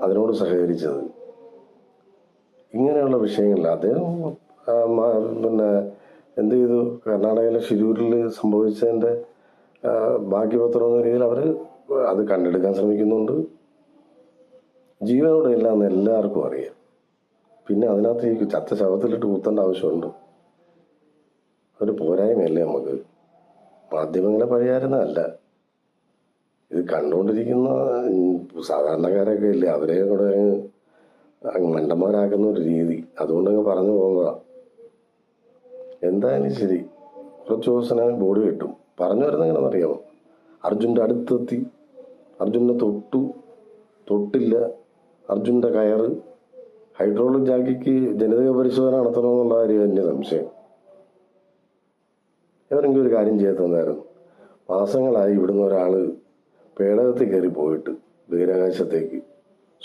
അതിനോട് സഹകരിച്ചത്. ഇങ്ങനെയുള്ള വിഷയങ്ങളിൽ അദ്ദേഹം പിന്നെ എന്ത് ചെയ്തു, കർണാടകയിലെ ഷിരൂരിൽ സംഭവിച്ചതിൻ്റെ ബാക്കി പത്രം എന്ന രീതിയിൽ അവർ അത് കണ്ടെടുക്കാൻ ശ്രമിക്കുന്നുണ്ട്. ജീവനോടെ എല്ലാം എല്ലാവർക്കും അറിയാം. പിന്നെ അതിനകത്ത് ഈ ചത്ത ശവത്തിലിട്ട് കുത്തേണ്ട ആവശ്യമുണ്ട്? ഒരു പോരായ്മയല്ലേ നമുക്ക്? മാധ്യമങ്ങളെ പഴിയായിരുന്നതല്ല, ഇത് കണ്ടുകൊണ്ടിരിക്കുന്ന സാധാരണക്കാരൊക്കെ ഇല്ലേ, അവരെ കൂടെ മണ്ടന്മാരാക്കുന്ന ഒരു രീതി. അതുകൊണ്ടങ്ങ് പറഞ്ഞു പോകുന്നതാണ്. എന്തായാലും ശരി, കുറച്ച് ദിവസം ബോഡി കിട്ടും. പറഞ്ഞു വരുന്നത് എങ്ങനെയാണെന്നറിയാമോ? അർജുൻ്റെ അടുത്തെത്തി, അർജുനെ തൊട്ടില്ല, അർജുൻ്റെ കയറ്, ഹൈഡ്രോളിക് ജാക്കിക്ക് ജനിതക പരിശോധന നടത്തണമെന്നുള്ള കാര്യം എൻ്റെ സംശയം. ഇവരെങ്കിലും ഒരു കാര്യം ചെയ്ത് തന്നായിരുന്നു. മാസങ്ങളായി ഇവിടുന്ന് ഒരാൾ പേടകത്തിൽ കയറി പോയിട്ട് ബഹിരാകാശത്തേക്ക്